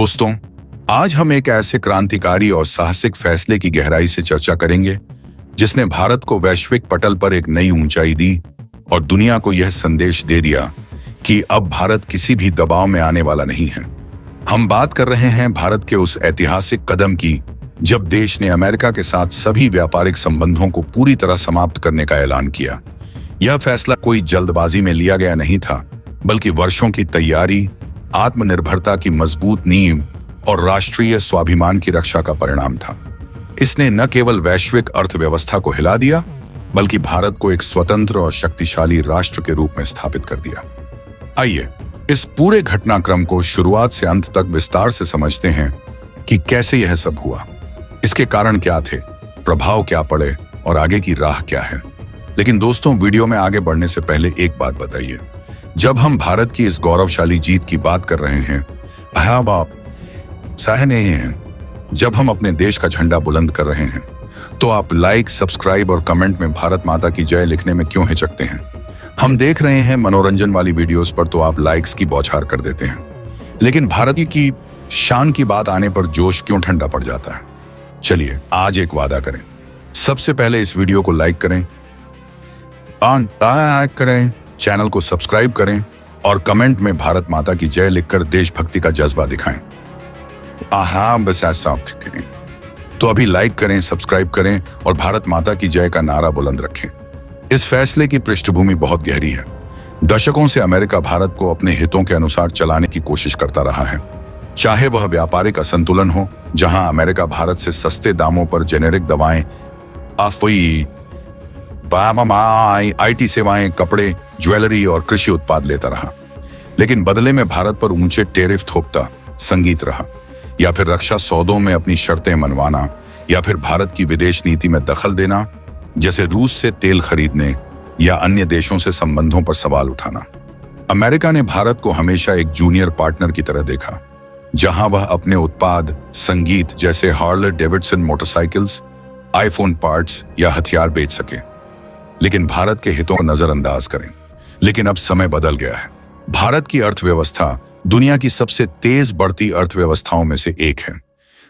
दोस्तों, आज हम एक ऐसे क्रांतिकारी और साहसिक फैसले की गहराई से चर्चा करेंगे जिसने भारत को वैश्विक पटल पर एक नई ऊंचाई दी और दुनिया को यह संदेश दे दिया कि अब भारत किसी भी दबाव में आने वाला नहीं है। हम बात कर रहे हैं भारत के उस ऐतिहासिक कदम की जब देश ने अमेरिका के साथ सभी व्यापारिक संबंधों को पूरी तरह समाप्त करने का ऐलान किया। यह फैसला कोई जल्दबाजी में लिया गया नहीं था, बल्कि वर्षों की तैयारी, आत्मनिर्भरता की मजबूत नींव और राष्ट्रीय स्वाभिमान की रक्षा का परिणाम था। इसने न केवल वैश्विक अर्थव्यवस्था को हिला दिया, बल्कि भारत को एक स्वतंत्र और शक्तिशाली राष्ट्र के रूप में स्थापित कर दिया। आइए इस पूरे घटनाक्रम को शुरुआत से अंत तक विस्तार से समझते हैं कि कैसे यह सब हुआ, इसके कारण क्या थे, प्रभाव क्या पड़े और आगे की राह क्या है। लेकिन दोस्तों, वीडियो में आगे बढ़ने से पहले एक बात बताइए, जब हम भारत की इस गौरवशाली जीत की बात कर रहे हैं, बाप सह नहीं है, जब हम अपने देश का झंडा बुलंद कर रहे हैं, तो आप लाइक, सब्सक्राइब और कमेंट में भारत माता की जय लिखने में क्यों हिचकते हैं? हम देख रहे हैं मनोरंजन वाली वीडियोस पर तो आप लाइक्स की बौछार कर देते हैं, लेकिन भारत की शान की बात आने पर जोश क्यों ठंडा पड़ जाता है? चलिए आज एक वादा करें, सबसे पहले इस वीडियो को लाइक करें, चैनल को सब्सक्राइब करें और कमेंट में भारत माता की जय लिखकर देशभक्ति का जज्बा दिखाएं। बस ऐसा करें तो अभी लाइक करें, सब्सक्राइब करें और भारत माता की जय का नारा बुलंद रखें। इस फैसले की पृष्ठभूमि बहुत गहरी है। दशकों से अमेरिका भारत को अपने हितों के अनुसार चलाने की कोशिश करता रहा है, चाहे वह व्यापारिक असंतुलन हो, जहां अमेरिका भारत से सस्ते दामों पर जेनेरिक दवाएं, आईटी सेवाएं, कपड़े, ज्वेलरी और कृषि उत्पाद लेता रहा, लेकिन बदले में भारत पर ऊंचे टेरिफ थोपता संगीत रहा, या फिर रक्षा सौदों में अपनी शर्तें मनवाना, या फिर भारत की विदेश नीति में दखल देना, जैसे रूस से तेल खरीदने या अन्य देशों से संबंधों पर सवाल उठाना। अमेरिका ने भारत को हमेशा एक जूनियर पार्टनर की तरह देखा, जहां वह अपने उत्पाद, संगीत जैसे Harley Davidson motorcycles, iPhone parts या हथियार बेच सके, लेकिन भारत के हितों को नजरअंदाज करें। लेकिन अब समय बदल गया है। भारत की अर्थव्यवस्था दुनिया की सबसे तेज बढ़ती अर्थव्यवस्थाओं में से एक है।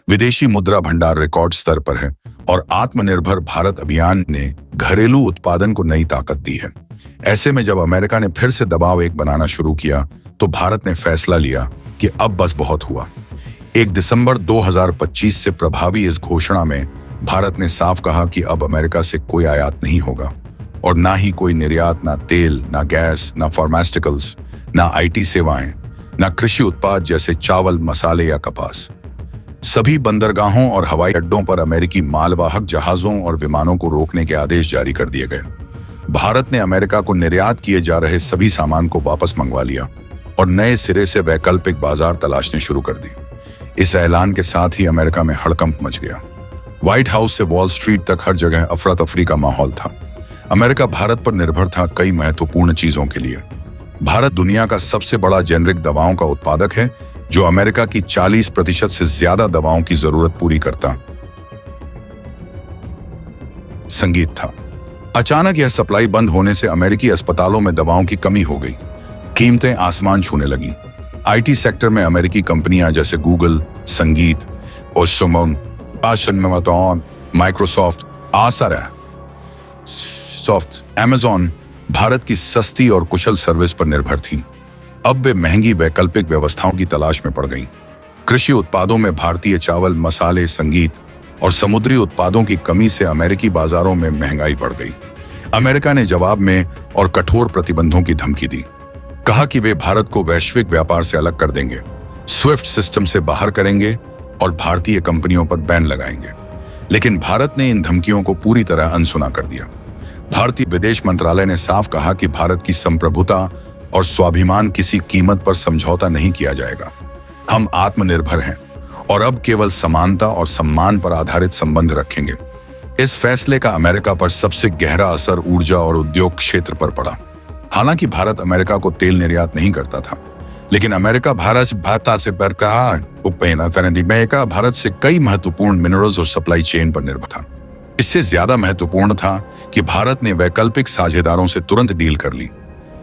विदेशी मुद्रा भंडार रिकॉर्ड स्तर पर है और आत्मनिर्भर भारत अभियान ने घरेलू उत्पादन को नई ताकत दी है। ऐसे में जब अमेरिका ने फिर से दबाव एक बनाना शुरू किया, तो भारत ने फैसला लिया कि अब बस बहुत हुआ। 1 दिसंबर 2025 से प्रभावी इस घोषणा में भारत ने साफ कहा कि अब अमेरिका से कोई आयात नहीं होगा और ना ही कोई निर्यात, ना तेल, ना गैस, ना फार्मास्यूटिकल्स, ना आईटी सेवाएं, ना कृषि उत्पाद जैसे चावल, मसाले या कपास। सभी बंदरगाहों और हवाई अड्डों पर अमेरिकी मालवाहक जहाजों और विमानों को रोकने के आदेश जारी कर दिए गए। भारत ने अमेरिका को निर्यात किए जा रहे सभी सामान को वापस मंगवा लिया और नए सिरे से वैकल्पिक बाजार तलाशने शुरू कर दी। इस ऐलान के साथ ही अमेरिका में हड़कंप मच गया। व्हाइट हाउस से वॉल स्ट्रीट तक हर जगह अफरा तफरी का माहौल था। अमेरिका भारत पर निर्भर था कई महत्वपूर्ण चीजों के लिए। भारत दुनिया का सबसे बड़ा जेनेरिक दवाओं का उत्पादक है, जो अमेरिका की 40% से ज्यादा दवाओं की जरूरत पूरी करता। संगीत था। अचानक यह सप्लाई बंद होने से अमेरिकी अस्पतालों में दवाओं की कमी हो गई, कीमतें आसमान छूने लगी। आईटी सेक्टर में अमेरिकी कंपनियां जैसे गूगल, संगीत, ओस्मोन, माइक्रोसॉफ्ट, अमेज़न भारत की सस्ती और कुशल सर्विस पर निर्भर थी। अब वे महंगी वैकल्पिक व्यवस्थाओं की तलाश में पड़ गईं। कृषि उत्पादों में भारतीय चावल, मसाले, संगीत और समुद्री उत्पादों की कमी से अमेरिकी बाजारों में महंगाई बढ़ गई। अमेरिका ने जवाब में और कठोर प्रतिबंधों की धमकी दी। कहा कि वे भारत को वैश्विक व्यापार से अलग कर देंगे, स्विफ्ट सिस्टम से बाहर करेंगे और भारतीय कंपनियों पर बैन लगाएंगे। लेकिन भारत ने इन धमकियों को पूरी तरह अनसुना कर दिया। भारतीय विदेश मंत्रालय ने साफ कहा कि भारत की संप्रभुता और स्वाभिमान किसी कीमत पर समझौता नहीं किया जाएगा। हम आत्मनिर्भर हैं और अब केवल समानता और सम्मान पर आधारित संबंध रखेंगे। इस फैसले का अमेरिका पर सबसे गहरा असर ऊर्जा और उद्योग क्षेत्र पर पड़ा। हालांकि भारत अमेरिका को तेल निर्यात नहीं करता था, लेकिन अमेरिका भारत से कई महत्वपूर्ण मिनरल्स और सप्लाई चेन पर निर्भर था। इससे ज्यादा महत्वपूर्ण था कि भारत ने वैकल्पिक साझेदारों से तुरंत डील कर ली।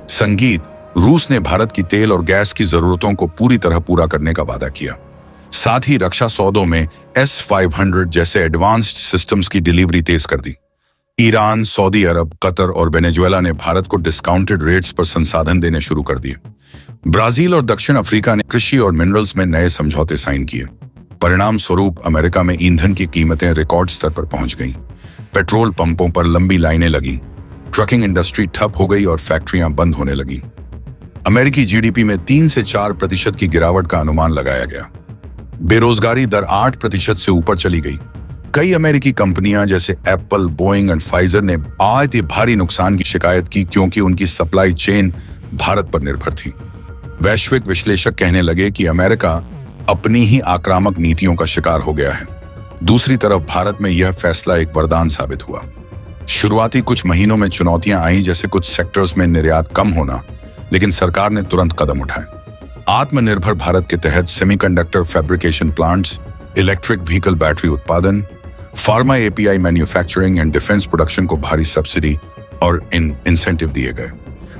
संगीत, रूस ने भारत की तेल और गैस की जरूरतों को पूरी तरह पूरा करने का वादा किया। साथ ही रक्षा सौदों में S-500 जैसे एडवांस्ड सिस्टम्स की डिलीवरी तेज कर दी। ईरान, सऊदी अरब, कतर और वेनेजुएला ने भारत को डिस्काउंटेड रेट्स पर संसाधन देने शुरू कर दिए। ब्राजील और दक्षिण अफ्रीका ने कृषि और मिनरल्स में नए समझौते साइन किए। परिणाम स्वरूप अमेरिका में ईंधन की कीमतें रिकॉर्ड स्तर पर पहुंच गईं। पेट्रोल पंपों पर लंबी लाइनें लगीं, ट्रकिंग इंडस्ट्री ठप हो गई और फैक्ट्रियां बंद होने लगीं। अमेरिकी जीडीपी में 3 से 4% की गिरावट का अनुमान लगाया गया। बेरोजगारी दर 8% से ऊपर चली गई। कई अमेरिकी कंपनियां जैसे एप्पल, बोइंग और फाइजर ने बहुत ही भारी नुकसान की शिकायत की क्योंकि उनकी सप्लाई चेन भारत पर निर्भर थी। वैश्विक विश्लेषक कहने लगे कि अमेरिका अपनी ही आक्रामक नीतियों का शिकार हो गया है। दूसरी तरफ भारत में यह फैसला एक वरदान साबित हुआ। शुरुआती कुछ महीनों में चुनौतियां आईं, जैसे कुछ सेक्टर्स में निर्यात कम होना, लेकिन सरकार ने तुरंत कदम उठाए। आत्मनिर्भर भारत के तहत semiconductor fabrication plants, electric vehicle battery उत्पादन, pharma API manufacturing and defence production को भारी सब्सिडी और इंसेंटिव दिए गए।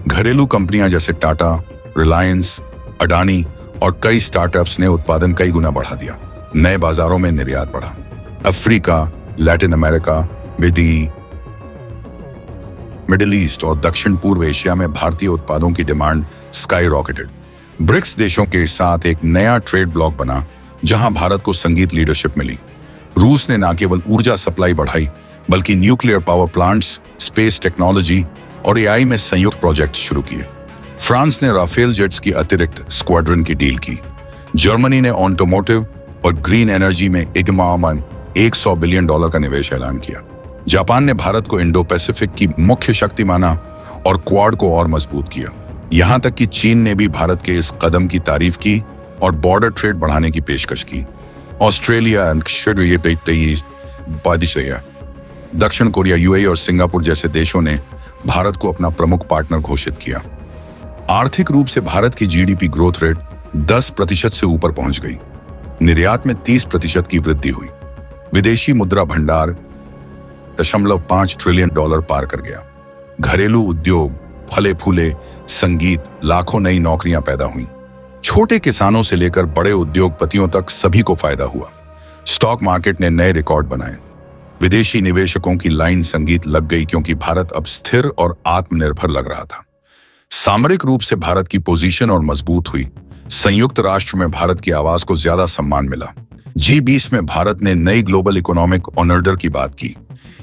घरेलू कंपनियां जैसे टाटा, रिलायंस, अडानी और कई स्टार्टअप्स ने उत्पादन कई गुना बढ़ा दिया। नए बाजारों में निर्यात बढ़ा। Africa, Latin America, middle east और दक्षिण पूर्व एशिया में भारतीय उत्पादों की डिमांड स्काई रॉकेटेड। ब्रिक्स देशों के साथ एक नया ट्रेड ब्लॉक बना, जहां भारत को संगीत लीडरशिप मिली। रूस ने न केवल ऊर्जा सप्लाई बढ़ाई, बल्कि nuclear power plants, space technology और एआई में संयुक्त प्रोजेक्ट शुरू किए। फ्रांस ने राफेल जेट्स की अतिरिक्त स्क्वाड्रन की डील की। जर्मनी ने ऑटोमोटिव और ग्रीन एनर्जी में $100 बिलियन का निवेश ऐलान किया। जापान ने भारत को इंडो पैसिफिक की मुख्य शक्ति माना और क्वाड को और मजबूत किया। यहां तक कि चीन ने भी भारत के इस कदम की तारीफ की और बॉर्डर ट्रेड बढ़ाने की पेशकश की। ऑस्ट्रेलिया, दक्षिण कोरिया, यूएई और सिंगापुर जैसे देशों ने भारत को अपना प्रमुख पार्टनर घोषित किया। आर्थिक रूप से भारत की जीडीपी ग्रोथ रेट 10% से ऊपर पहुंच गई। निर्यात में 30% की वृद्धि हुई। विदेशी मुद्रा भंडार $5 ट्रिलियन पार कर गया। घरेलू उद्योग फले फूले, संगीत, लाखों नई नौकरियां पैदा हुई। छोटे किसानों से लेकर बड़े उद्योगपतियों तक सभी को फायदा हुआ। स्टॉक मार्केट ने नए रिकॉर्ड बनाए। विदेशी निवेशकों की लाइन संगीत लग गई क्योंकि भारत अब स्थिर और आत्मनिर्भर लग रहा था। सामरिक रूप से भारत की पोजीशन और मजबूत हुई। संयुक्त राष्ट्र में भारत की आवाज को ज्यादा सम्मान मिला। G20 में भारत ने नई ग्लोबल इकोनॉमिक ऑर्डर की बात की।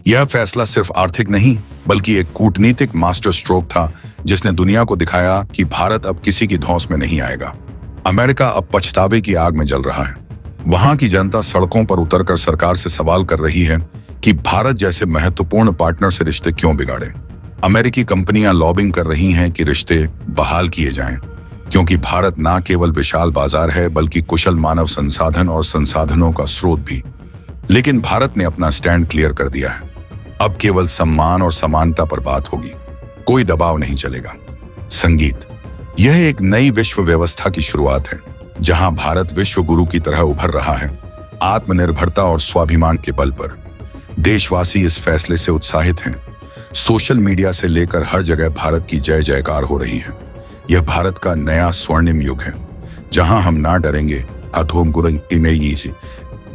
यह फैसला सिर्फ आर्थिक नहीं, बल्कि एक कूटनीतिक मास्टर स्ट्रोक था, जिसने दुनिया को दिखाया कि भारत अब किसी की धौंस में नहीं आएगा। अमेरिका अब पछतावे की आग में जल रहा है। वहां की जनता सड़कों पर उतरकर सरकार से सवाल कर रही है कि भारत जैसे महत्वपूर्ण पार्टनर से रिश्ते क्यों बिगाड़े। अमेरिकी कंपनियां लॉबिंग कर रही हैं कि रिश्ते बहाल किए जाएं, क्योंकि भारत न केवल विशाल बाजार है, बल्कि कुशल मानव संसाधन और संसाधनों का स्रोत भी। लेकिन भारत ने अपना स्टैंड क्लियर कर दिया है। अब केवल सम्मान और समानता पर बात होगी, कोई दबाव नहीं चलेगा। संगीत, यह एक नई विश्व व्यवस्था की शुरुआत है, जहां भारत विश्व गुरु की तरह उभर रहा है, आत्मनिर्भरता और स्वाभिमान के बल पर। देशवासी इस फैसले से उत्साहित हैं। सोशल मीडिया से लेकर हर जगह भारत की जय जयकार हो रही है। यह भारत का नया स्वर्णिम युग है, जहां हम ना डरेंगे,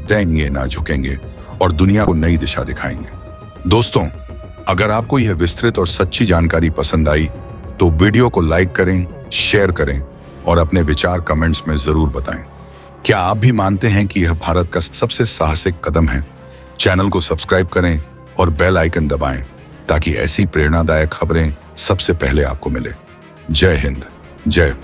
देंगे ना झुकेंगे और दुनिया को नई दिशा दिखाएंगे। दोस्तों, अगर आपको यह विस्तृत और सच्ची जानकारी पसंद आई तो वीडियो को लाइक करें, शेयर करें और अपने विचार कमेंट्स में जरूर बताएं। क्या आप भी मानते हैं कि यह भारत का सबसे साहसिक कदम है? चैनल को सब्सक्राइब करें और बेल आइकन दबाएं ताकि ऐसी प्रेरणादायक खबरें सबसे पहले आपको मिले। जय हिंद, जय